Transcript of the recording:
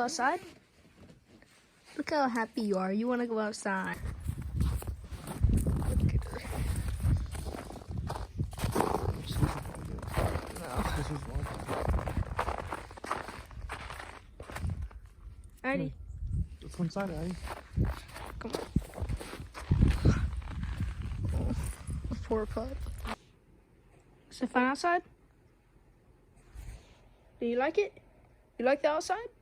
outside? Look how happy you are. You want to go outside. Look at her. Alrighty. Let's go inside, Addy. Come on. Oh, poor pup. Is it fun outside? Do you like it? You like the outside?